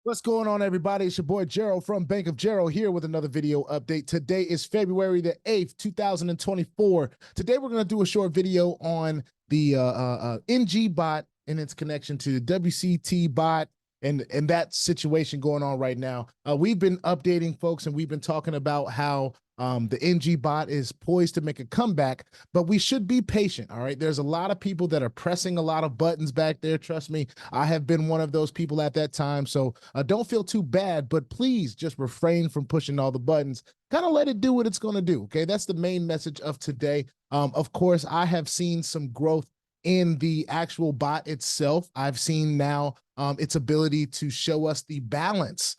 What's going on, everybody? It's your boy Gerald from Bank of Gerald here with another video update. Today is February the 8th, 2024. Today we're going to do a short video on the NG bot and its connection to the WCT bot and that situation going on right now. We've been updating folks and we've been talking about how the NG bot is poised to make a comeback, but we should be patient. All right. There's a lot of people that are pressing a lot of buttons back there. Trust me, I have been one of those people at that time. So don't feel too bad, but please just refrain from pushing all the buttons. Kind of let it do what it's going to do. Okay. That's the main message of today. Of course, I have seen some growth in the actual bot itself. I've seen now its ability to show us the balance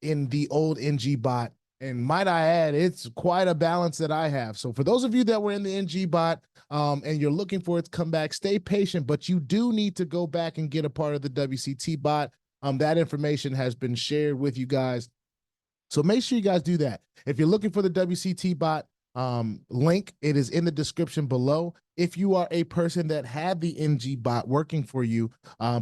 in the old NG bot. And might I add, it's quite a balance that I have. So for those of you that were in the NG bot and you're looking for its comeback, stay patient, but you do need to go back and get a part of the WCT bot. That information has been shared with you guys. So make sure you guys do that. If you're looking for the WCT bot link, it is in the description below. If you are a person that had the NG bot working for you,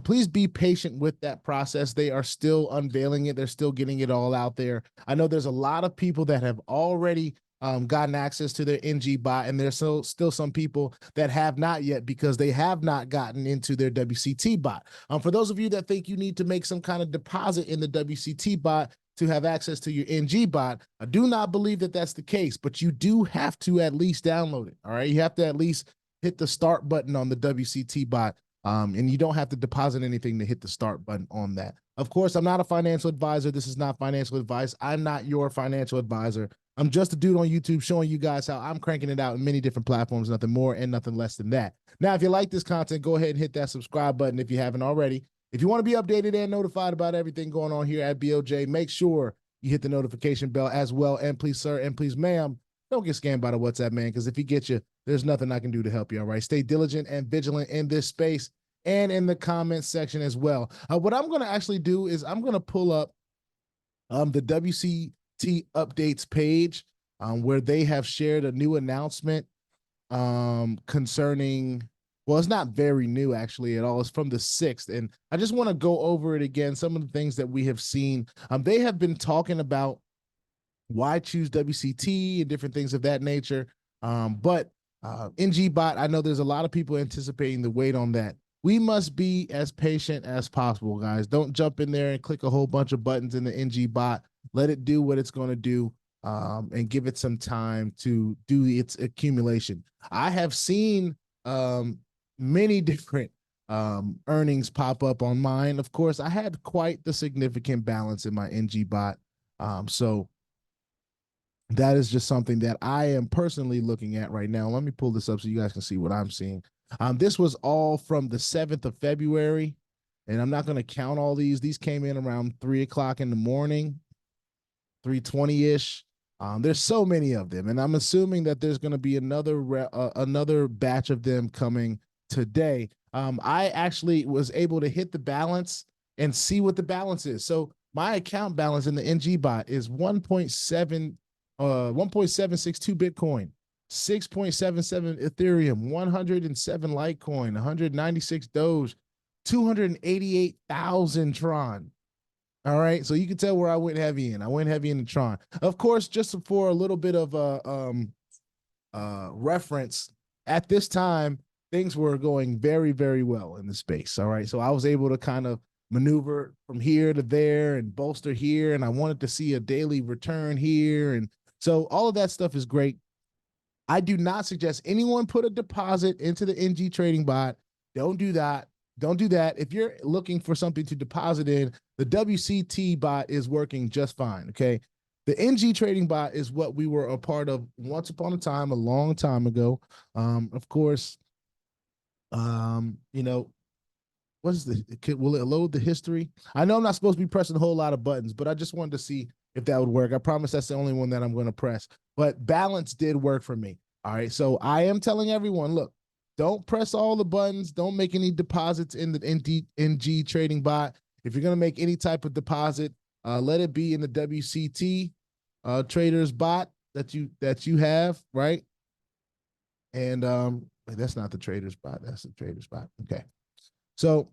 please be patient with that process. They are still unveiling it. They're still getting it all out there. I know there's a lot of people that have already gotten access to their NG bot, and there's still some people that have not yet because they have not gotten into their WCT bot. For those of you that think you need to make some kind of deposit in the WCT bot to have access to your NG bot, I do not believe that that's the case, but you do have to at least download it. All right. You have to at least hit the start button on the WCT bot. And you don't have to deposit anything to hit the start button on that. Of course, I'm not a financial advisor. This is not financial advice. I'm not your financial advisor. I'm just a dude on YouTube showing you guys how I'm cranking it out in many different platforms, nothing more and nothing less than that. Now, if you like this content, go ahead and hit that subscribe button if you haven't already. If you want to be updated and notified about everything going on here at BOJ, make sure you hit the notification bell as well. And please, sir, and please, ma'am, don't get scammed by the WhatsApp man, because if he gets you, there's nothing I can do to help you. All right. Stay diligent and vigilant in this space and in the comments section as well. What I'm going to actually do is I'm going to pull up the WCT updates page where they have shared a new announcement concerning, well, it's not very new actually at all. It's from the 6th. And I just want to go over it again. Some of the things that we have seen. They have been talking about why choose WCT and different things of that nature. But NG bot, I know there's a lot of people anticipating the wait on that. We must be as patient as possible, guys. Don't jump in there and click a whole bunch of buttons in the NG bot. Let it do what it's going to do and give it some time to do its accumulation. I have seen many different earnings pop up on mine. Of course, I had quite the significant balance in my NG bot. So that is just something that I am personally looking at right now. Let me pull this up so you guys can see what I'm seeing. This was all from the 7th of February, and I'm not going to count all these. These came in around 3 o'clock in the morning, 3:20-ish. There's so many of them, and I'm assuming that there's going to be another batch of them coming today. I actually was able to hit the balance and see what the balance is. So my account balance in the NG bot is 1.7 1.762 Bitcoin, 6.77 Ethereum, 107 Litecoin, 196 Doge, 288,000 Tron. All right, so you can tell where I went heavy in. I went heavy in the Tron. Of course, just for a little bit of reference, at this time, things were going very, very well in the space. All right, so I was able to kind of maneuver from here to there and bolster here, and I wanted to see a daily return here, and so all of that stuff is great. I do not suggest anyone put a deposit into the NG trading bot. Don't do that. Don't do that. If you're looking for something to deposit in, the WCT bot is working just fine. Okay. The NG trading bot is what we were a part of once upon a time, a long time ago. Of course, you know, what is will it load the history? I know I'm not supposed to be pressing a whole lot of buttons, but I just wanted to see if that would work. I promise that's the only one that I'm going to press, but balance did work for me. All right. So I am telling everyone, look, don't press all the buttons. Don't make any deposits in the NG trading bot. If you're going to make any type of deposit, let it be in the WCT traders bot that you have, right? And that's not the traders bot. That's the traders bot. Okay. So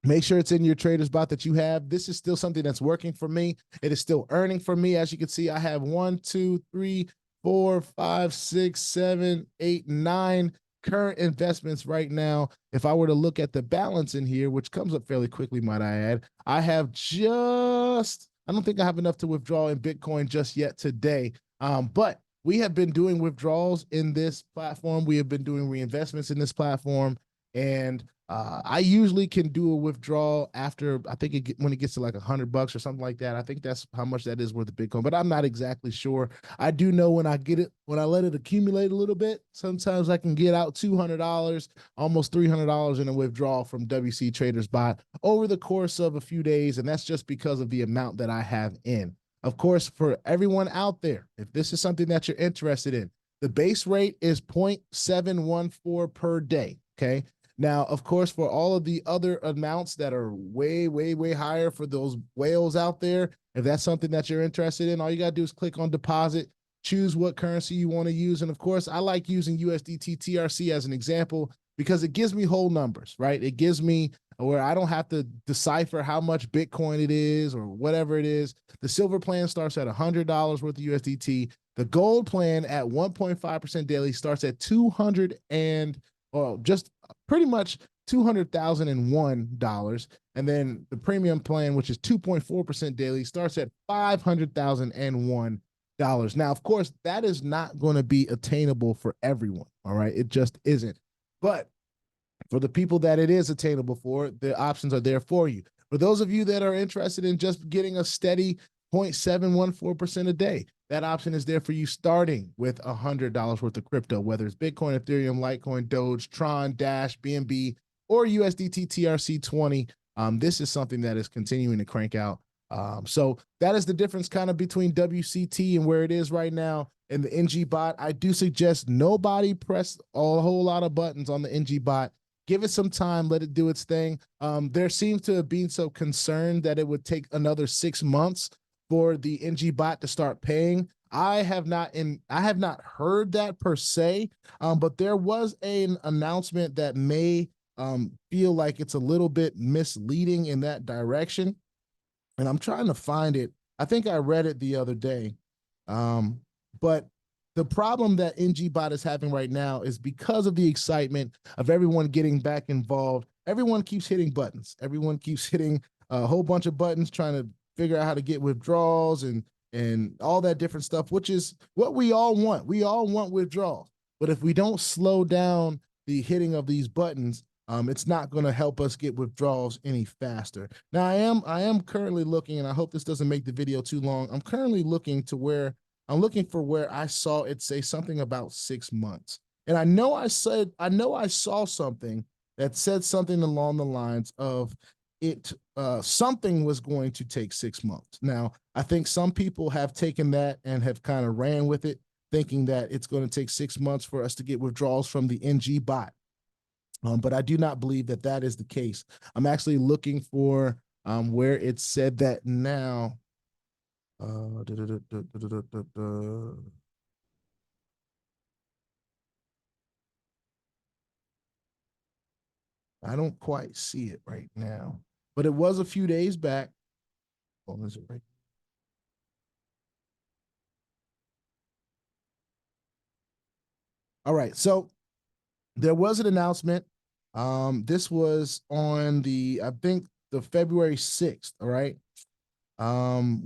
Make sure it's in your traders bot that you have. This is still something that's working for me. It is still earning for me. As you can see, I have 1, 2, 3, 4, 5, 6, 7, 8, 9 current investments right now. If I were to look at the balance in here, which comes up fairly quickly, might I add, I have I don't think I have enough to withdraw in Bitcoin just yet today. But we have been doing withdrawals in this platform. We have been doing reinvestments in this platform. And I usually can do a withdrawal after, I think when it gets to like $100 or something like that. I think that's how much that is worth of Bitcoin, but I'm not exactly sure. I do know when I get it, when I let it accumulate a little bit, sometimes I can get out $200, almost $300 in a withdrawal from WC Traders Bot over the course of a few days. And that's just because of the amount that I have in. Of course, for everyone out there, if this is something that you're interested in, the base rate is 0.714 per day. Okay. Now, of course, for all of the other amounts that are way, way, way higher for those whales out there, if that's something that you're interested in, all you got to do is click on deposit, choose what currency you want to use. And of course, I like using USDT TRC as an example because it gives me whole numbers, right? It gives me where I don't have to decipher how much Bitcoin it is or whatever it is. The silver plan starts at $100 worth of USDT. The gold plan at 1.5% daily starts at 200 and, well, just pretty much $200,001. And then the premium plan, which is 2.4% daily, starts at $500,001. Now, of course, that is not going to be attainable for everyone. All right. It just isn't. But for the people that it is attainable for, the options are there for you. For those of you that are interested in just getting a steady 0.714% a day, that option is there for you starting with $100 worth of crypto, whether it's Bitcoin, Ethereum, Litecoin, Doge, Tron, Dash, BNB, or USDT TRC20. This is something that is continuing to crank out. So that is the difference kind of between WCT and where it is right now and the NG bot. I do suggest nobody press a whole lot of buttons on the NG bot. Give it some time, let it do its thing. There seems to have been so concerned that it would take another 6 months for the NG bot to start paying. I have not heard that per se, but there was an announcement that may feel like it's a little bit misleading in that direction. And I'm trying to find it. I think I read it the other day. But the problem that NGBot is having right now is because of the excitement of everyone getting back involved. Everyone keeps hitting buttons. Everyone keeps hitting a whole bunch of buttons trying to figure out how to get withdrawals and all that different stuff, which is what we all want. We all want withdrawals. But if we don't slow down the hitting of these buttons, it's not going to help us get withdrawals any faster. Now, I am currently looking, and I hope this doesn't make the video too long. I'm currently looking to where I'm looking for where I saw it say something about 6 months. And I know I saw something that said something along the lines of something was going to take 6 months. Now, I think some people have taken that and have kind of ran with it, thinking that it's going to take 6 months for us to get withdrawals from the NG bot. But I do not believe that that is the case. I'm actually looking for where it said that now. I don't quite see it right now, but it was a few days back. Oh, is it right? All right, so there was an announcement. This was on I think the February 6th, all right?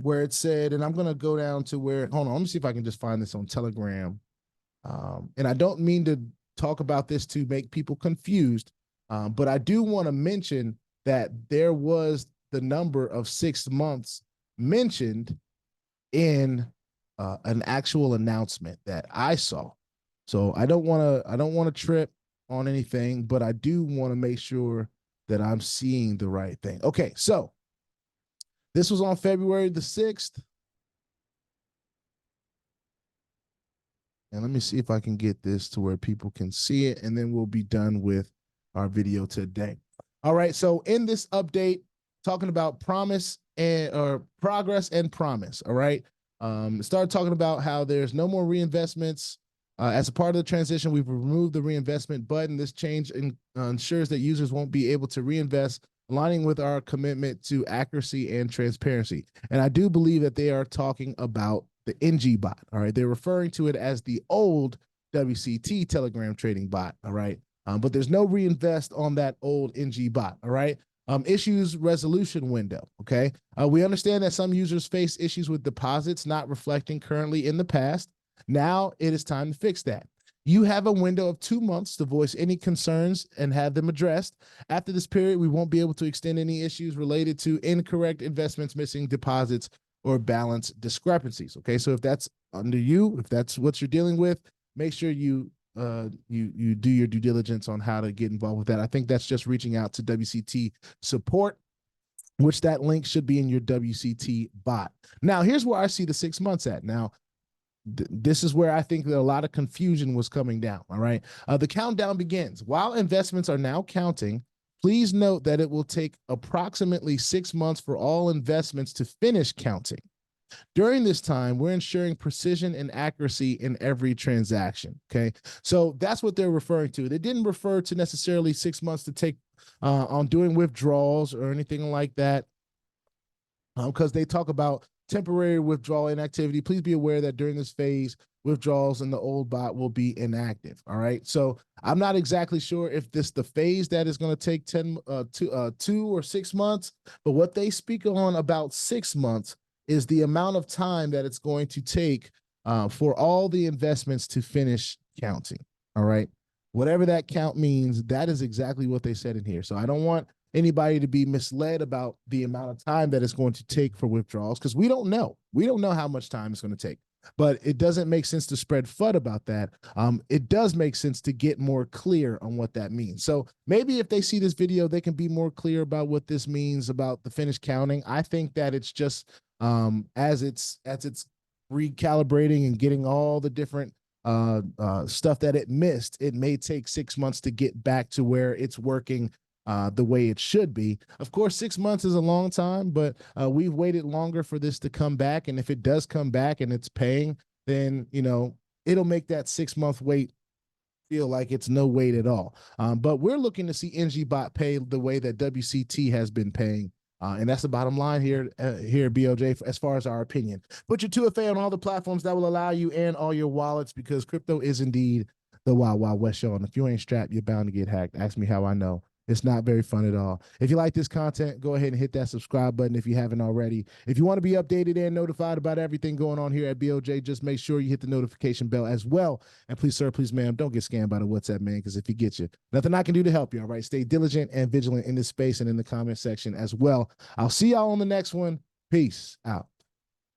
Where it said, and I'm gonna go down to where, hold on, let me see if I can just find this on Telegram. And I don't mean to talk about this to make people confused, but I do want to mention that there was the number of 6 months mentioned in an actual announcement that I saw. So I don't want to trip on anything, but I do want to make sure that I'm seeing the right thing. Okay, so this was on February the 6th. And let me see if I can get this to where people can see it, and then we'll be done with our video today. All right, so in this update, talking about progress and promise, all right? Started talking about how there's no more reinvestments. As a part of the transition, we've removed the reinvestment button. This change ensures that users won't be able to reinvest aligning with our commitment to accuracy and transparency. And I do believe that they are talking about the NG bot. All right. They're referring to it as the old WCT Telegram trading bot. All right. But there's no reinvest on that old NG bot. All right. Issues resolution window. Okay. We understand that some users face issues with deposits not reflecting currently in the past. Now it is time to fix that. You have a window of 2 months to voice any concerns and have them addressed. After this period, we won't be able to extend any issues related to incorrect investments, missing deposits, or balance discrepancies. Okay, so if that's under you, if that's what you're dealing with, make sure you do your due diligence on how to get involved with that. I think that's just reaching out to WCT support, which that link should be in your WCT bot. Now, here's where I see the 6 months at. Now, this is where I think that a lot of confusion was coming down. All right. The countdown begins. While investments are now counting, please note that it will take approximately 6 months for all investments to finish counting. During this time, we're ensuring precision and accuracy in every transaction. Okay. So that's what they're referring to. They didn't refer to necessarily 6 months to take on doing withdrawals or anything like that, because they talk about temporary withdrawal inactivity. Please be aware that during this phase, withdrawals in the old bot will be inactive. All right. So I'm not exactly sure if this the phase that is going to take 2 or 6 months, but what they speak on about 6 months is the amount of time that it's going to take for all the investments to finish counting. All right. Whatever that count means, that is exactly what they said in here. So I don't want anybody to be misled about the amount of time that it's going to take for withdrawals, because we don't know. We don't know how much time it's going to take. But it doesn't make sense to spread FUD about that. It does make sense to get more clear on what that means. So maybe if they see this video, they can be more clear about what this means about the finished counting. I think that it's just as it's recalibrating and getting all the different stuff that it missed, it may take 6 months to get back to where it's working the way it should be. Of course, 6 months is a long time, but we've waited longer for this to come back. And if it does come back and it's paying, then, you know, it'll make that 6 month wait feel like it's no wait at all. But we're looking to see NGBot pay the way that WCT has been paying. And that's the bottom line here at BOJ as far as our opinion. Put your 2FA on all the platforms that will allow you and all your wallets, because crypto is indeed the Wild Wild West show. And if you ain't strapped, you're bound to get hacked. Ask me how I know. It's not very fun at all. If you like this content, go ahead and hit that subscribe button if you haven't already. If you want to be updated and notified about everything going on here at BOJ, just make sure you hit the notification bell as well. And please, sir, please, ma'am, don't get scammed by the WhatsApp man, because if he gets you, nothing I can do to help you, all right? Stay diligent and vigilant in this space and in the comment section as well. I'll see y'all on the next one. Peace out.